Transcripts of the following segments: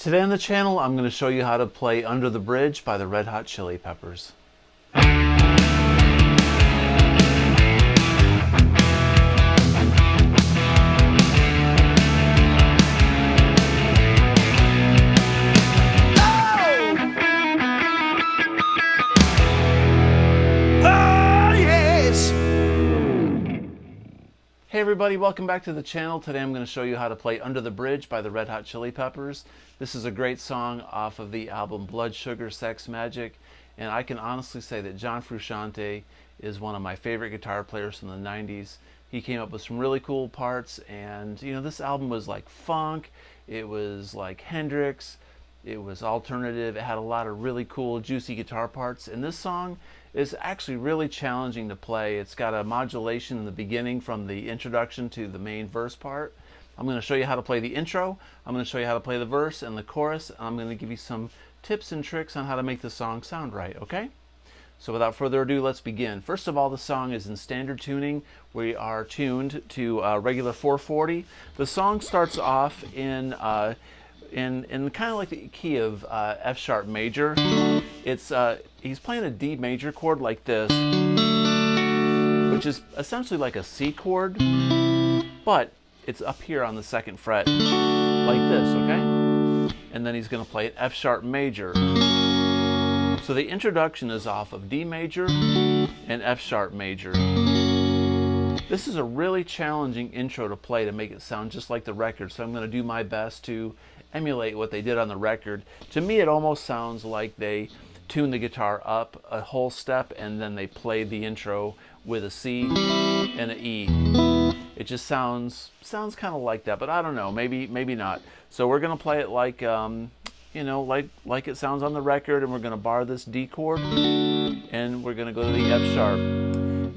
Today on the channel, I'm going to show you how to play Under the Bridge by the Red Hot Chili Peppers. Hey everybody, welcome back to the channel. Today I'm going to show you how to play Under the Bridge by the Red Hot Chili Peppers. This is a great song off of the album Blood, Sugar, Sex Magik, and I can honestly say that John Frusciante is one of my favorite guitar players from the 90s. He came up with some really cool parts, and you know, this album was like funk, it was like Hendrix, it was alternative, it had a lot of really cool juicy guitar parts, and this song is actually really challenging to play. It's got a modulation in the beginning from the introduction to the main verse part. I'm going to show you how to play the intro, I'm going to show you how to play the verse and the chorus, and I'm going to give you some tips and tricks on how to make the song sound right, okay? So without further ado, let's begin. First of all, the song is in standard tuning. We are tuned to regular 440. The song starts off in kind of like the key of F sharp major. It's he's playing a D major chord like this, which is essentially like a C chord, but it's up here on the second fret like this, okay? And then he's going to play an F sharp major. So the introduction is off of D major and F sharp major. This is a really challenging intro to play to make it sound just like the record, so I'm going to do my best to emulate what they did on the record. To me, it almost sounds like they tuned the guitar up a whole step and then they played the intro with a C and an E. It just sounds kind of like that, but I don't know, maybe not. So we're going to play it like you know, like it sounds on the record, and we're going to bar this D chord and we're going to go to the F sharp.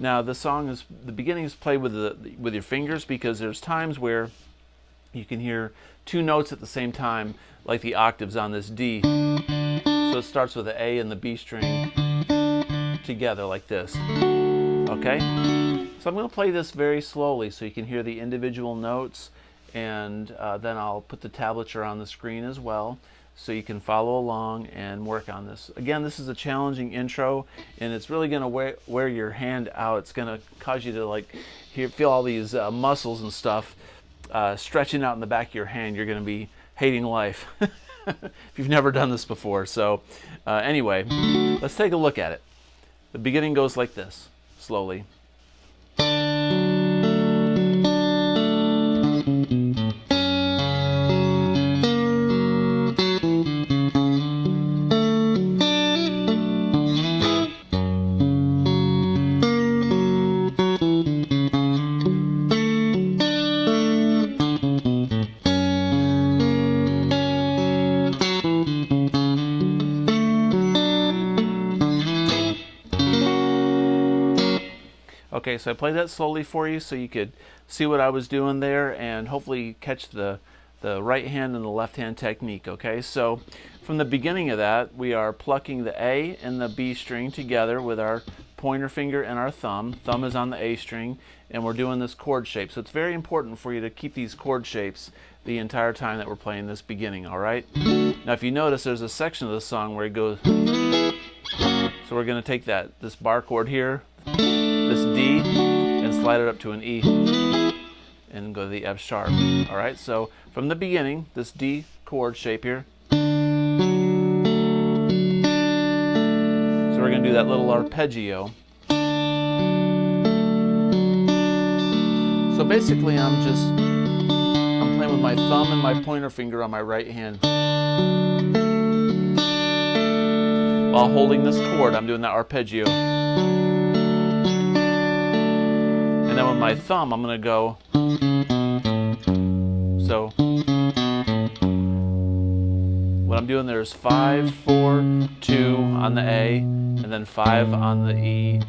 Now the song is, the beginning is played with your fingers, because there's times where you can hear two notes at the same time, like the octaves on this D. So it starts with the A and the B string together like this. Okay? So I'm going to play this very slowly so you can hear the individual notes, and then I'll put the tablature on the screen as well so you can follow along and work on this. Again, this is a challenging intro, and it's really going to wear your hand out. It's going to cause you to like feel all these muscles and stuff stretching out in the back of your hand. You're going to be hating life if you've never done this before. So anyway, let's take a look at it. The beginning goes like this, slowly. Okay, so I played that slowly for you so you could see what I was doing there and hopefully catch the right hand and the left hand technique, okay? So from the beginning of that, we are plucking the A and the B string together with our pointer finger and our thumb. Thumb is on the A string, and we're doing this chord shape. So it's very important for you to keep these chord shapes the entire time that we're playing this beginning, all right? Now if you notice, there's a section of the song where it goes, so we're going to take this bar chord here, this D, and slide it up to an E and go to the F sharp. All right, so from the beginning, this D chord shape here. So we're going to do that little arpeggio. So basically I'm playing with my thumb and my pointer finger on my right hand. While holding this chord, I'm doing that arpeggio. And then with my thumb, I'm going to go, so what I'm doing there is 5, 4, 2 on the A, and then 5 on the E,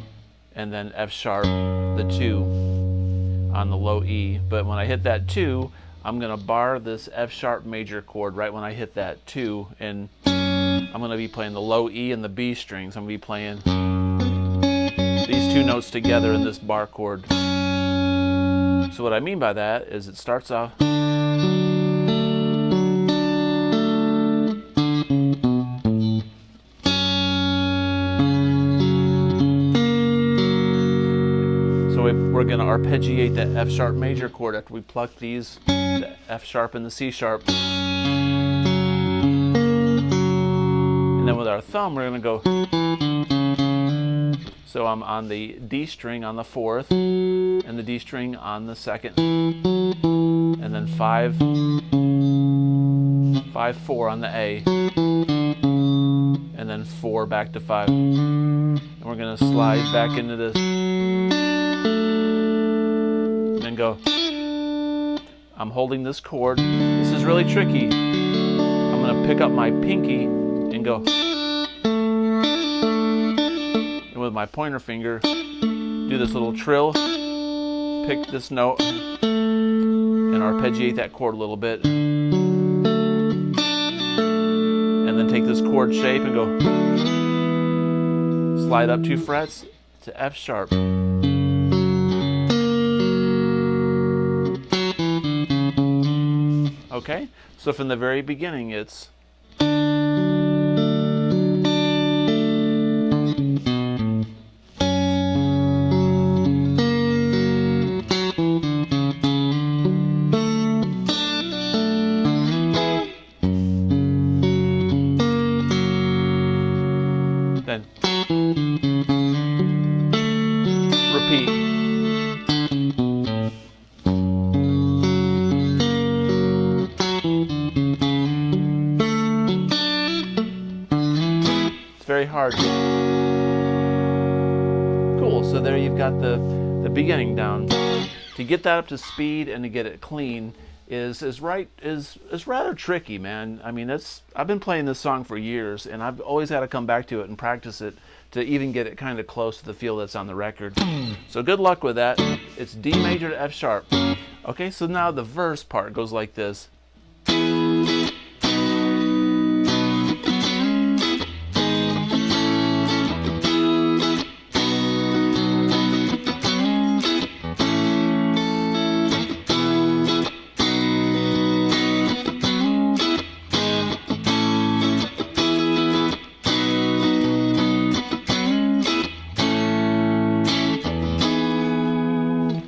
and then F sharp, the 2 on the low E. But when I hit that 2, I'm going to bar this F sharp major chord right when I hit that 2, and I'm going to be playing the low E and the B strings. I'm going to be playing these two notes together in this bar chord. So what I mean by that is it starts off arpeggiate that F sharp major chord after we pluck these, the F sharp and the C sharp. And then with our thumb, we're going to go. So I'm on the D string on the 4th, and the D string on the 2nd, and then 5, 5, 4 on the A, and then 4 back to 5. And we're going to slide back into this, and go. I'm holding this chord. This is really tricky. I'm going to pick up my pinky and go. And with my pointer finger, do this little trill, pick this note, and arpeggiate that chord a little bit. And then take this chord shape and go. Slide up 2 frets to F sharp. Okay, so from the very beginning it's then repeat. Very hard. Cool, so there you've got the beginning down. To get that up to speed and to get it clean is rather tricky, man. I mean, I've been playing this song for years, and I've always had to come back to it and practice it to even get it kind of close to the feel that's on the record. So good luck with that. It's D major to F sharp. Okay, so now the verse part goes like this.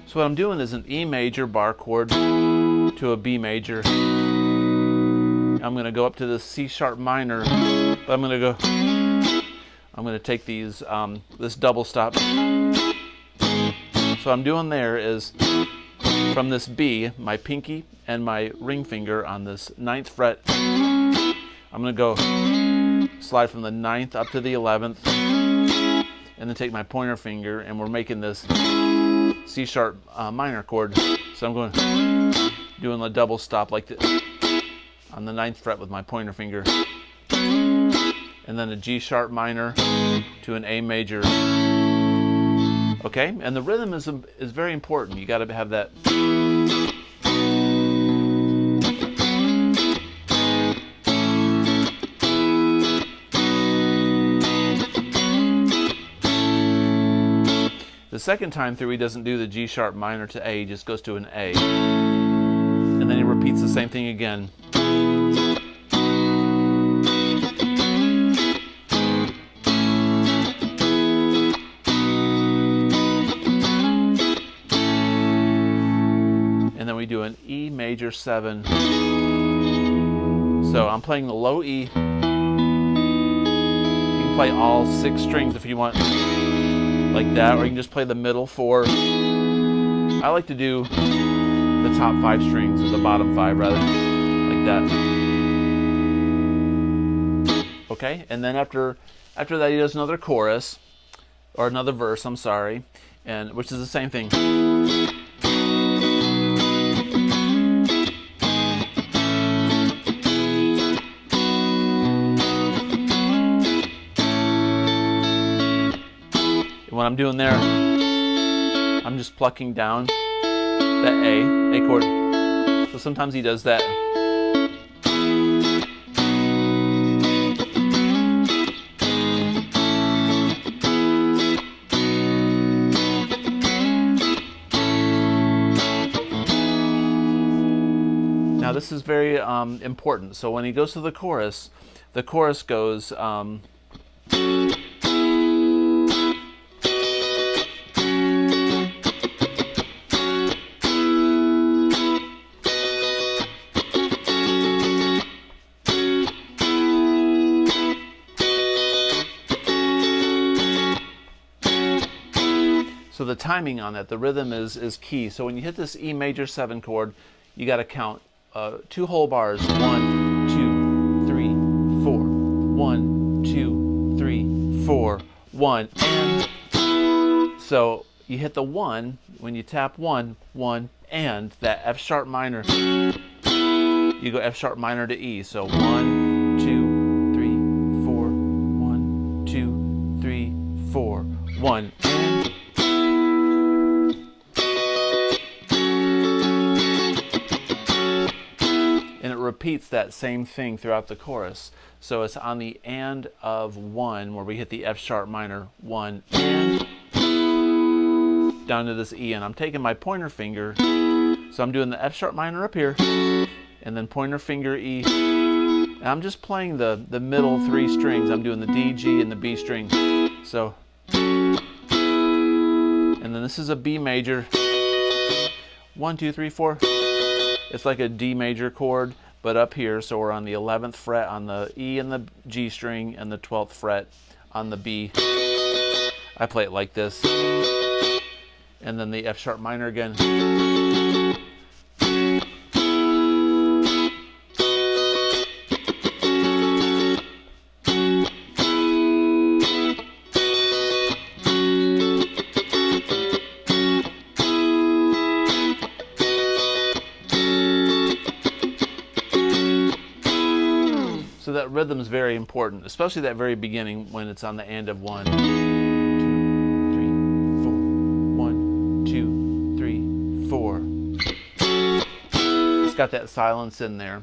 So what I'm doing is an E major bar chord to a B major. I'm going to go up to the C sharp minor, but I'm going to take these this double stop. So what I'm doing there is from this B, my pinky and my ring finger on this 9th fret. I'm going to go slide from the 9th up to the 11th, and then take my pointer finger, and we're making this C sharp minor chord. So I'm going doing a double stop like this on the 9th fret with my pointer finger, and then a G sharp minor to an A major. Okay, and the rhythm is very important. You got to have that. The second time through, he doesn't do the G sharp minor to A, he just goes to an A. And then he repeats the same thing again. And then we do an E major 7. So I'm playing the low E. You can play all 6 strings if you want, like that, or you can just play the middle 4. I like to do the top 5 strings, or the bottom 5 rather, like that. Okay, and then after that he does another chorus, or another verse, I'm sorry, and which is the same thing. What I'm doing there, I'm just plucking down that A chord. So sometimes he does that. Now this is very important. So when he goes to the chorus goes the timing on that, the rhythm is key. So when you hit this E major 7 chord, you got to count 2 whole bars. 1, 2, 3, 4. 1, 2, 3, 4. 1, and. So you hit the 1 when you tap 1, 1, and that F sharp minor. You go F sharp minor to E. So 1, 2, 3, 4. 1, 2, 3, 4. 1, and. And it repeats that same thing throughout the chorus. So it's on the and of 1 where we hit the F sharp minor, 1, and, down to this E. And I'm taking my pointer finger, so I'm doing the F sharp minor up here, and then pointer finger E. And I'm just playing the middle 3 strings. I'm doing the D, G, and the B string. So, and then this is a B major. 1, 2, 3, 4. It's like a D major chord, but up here, so we're on the 11th fret on the E and the G string, and the 12th fret on the B. I play it like this. And then the F sharp minor again. So that rhythm is very important, especially that very beginning when it's on the and of 1, 2, 3, 4. 1, 2, 3, 4. It's got that silence in there.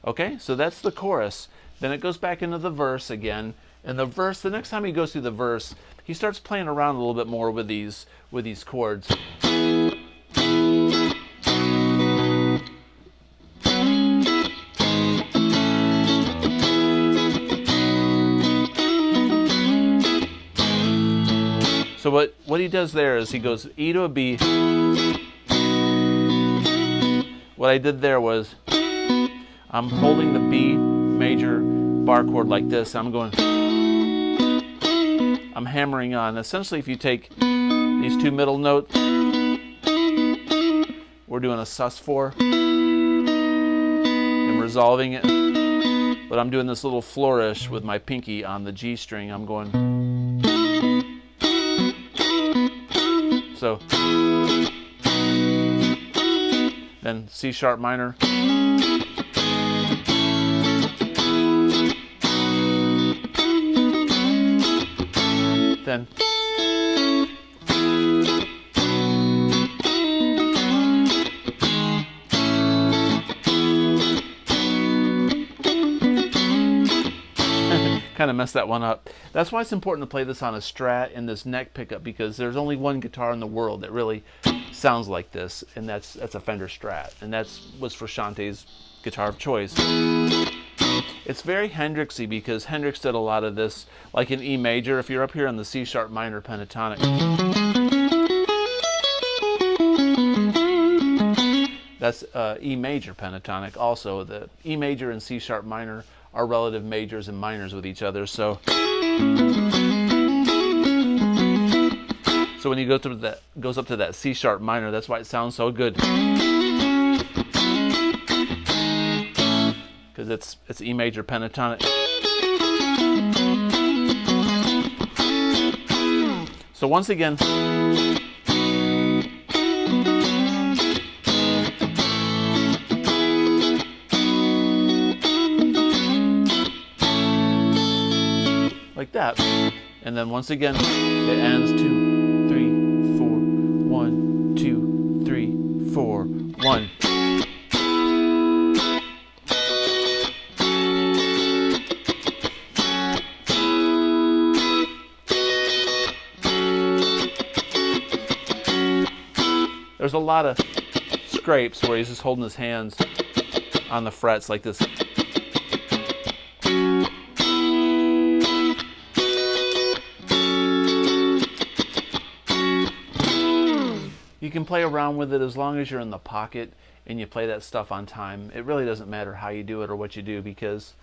Okay, so that's the chorus. Then it goes back into the verse again. And the verse, the next time he goes through the verse, he starts playing around a little bit more with these chords. So what he does there is he goes E to a B. What I did there was I'm holding the B major bar chord like this. I'm hammering on. Essentially, if you take these 2 middle notes, we're doing a sus4. I'm resolving it. But I'm doing this little flourish with my pinky on the G string. I'm going. So then C sharp minor, then kind of messed that one up. That's why it's important to play this on a Strat and this neck pickup, because there's only one guitar in the world that really sounds like this, and that's a Fender Strat, and was Frusciante's guitar of choice. It's very Hendrixy because Hendrix did a lot of this, like in E major. If you're up here on the C sharp minor pentatonic, that's E major pentatonic. Also, the E major and C sharp minor are relative majors and minors with each other. So when you go through that, goes up to that C sharp minor, that's why it sounds so good. Because it's E major pentatonic. So once again, like that. And then once again, it ends 2, 3, 4, 1, 2, 3, 4, 1. There's a lot of scrapes where he's just holding his hands on the frets like this. You can play around with it as long as you're in the pocket and you play that stuff on time. It really doesn't matter how you do it or what you do, because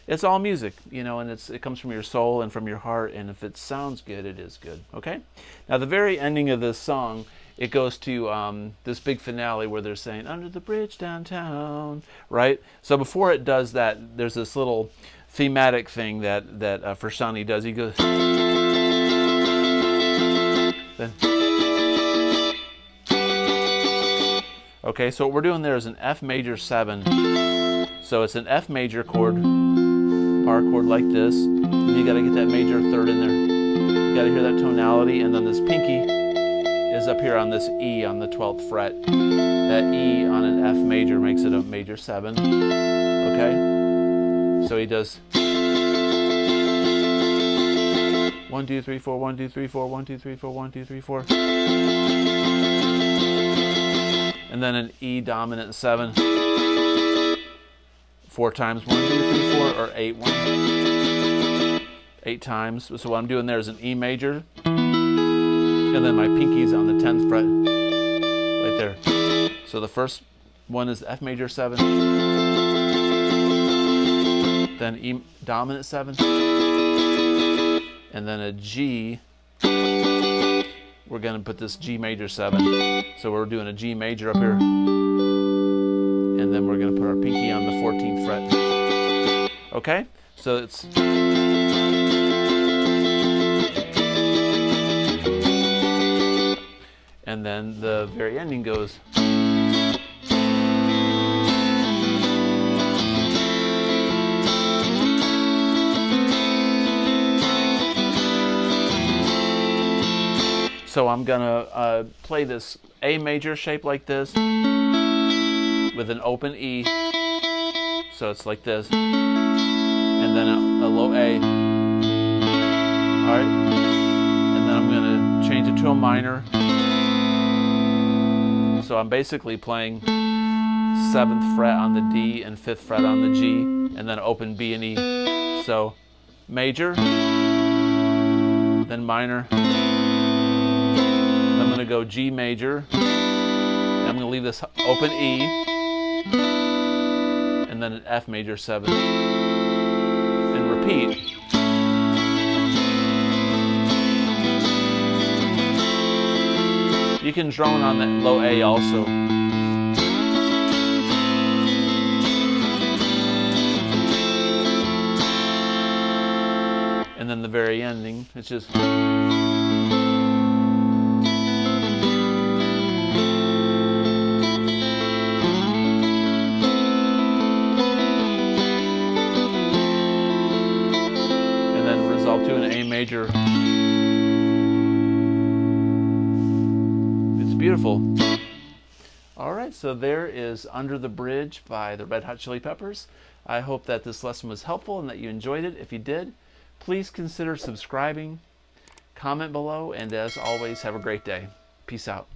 It's all music, you know, and it comes from your soul and from your heart, and if it sounds good, it is good, okay? Now, the very ending of this song, it goes to this big finale where they're saying, under the bridge downtown, right? So before it does that, there's this little thematic thing that Frusciante does. He goes, then, okay, so what we're doing there is an F major 7. So it's an F major chord, bar chord like this. And you got to get that major third in there. You got to hear that tonality, and then this pinky is up here on this E on the 12th fret. That E on an F major makes it a major 7. Okay? So he does 1, 2, 3, 4, 1, 2, 3, 4, 1, 2, 3, 4, 1, 2, 3, 4. And then an E dominant 7. 4 times, 1, 2, 3, 4, or 8, 8 times. So what I'm doing there is an E major, and then my pinky's on the 10th fret, right there. So the first one is F major 7, then E dominant 7, and then a G. We're going to put this G major 7. So we're doing a G major up here. And then we're going to put our pinky on the 14th fret. Okay? So it's... And then the very ending goes... So I'm going to play this A major shape like this, with an open E, so it's like this, and then a low A. All right, and then I'm going to change it to a minor. So I'm basically playing 7th fret on the D and 5th fret on the G, and then open B and E. So major, then minor. I'm going to go G major. I'm going to leave this open E. And then an F major 7, and repeat. You can drone on that low A also. And then the very ending, it's just... to an A major. It's beautiful. All right, so there is Under the Bridge by the Red Hot Chili Peppers. I hope that this lesson was helpful and that you enjoyed it. If you did, please consider subscribing, comment below, and as always, have a great day. Peace out.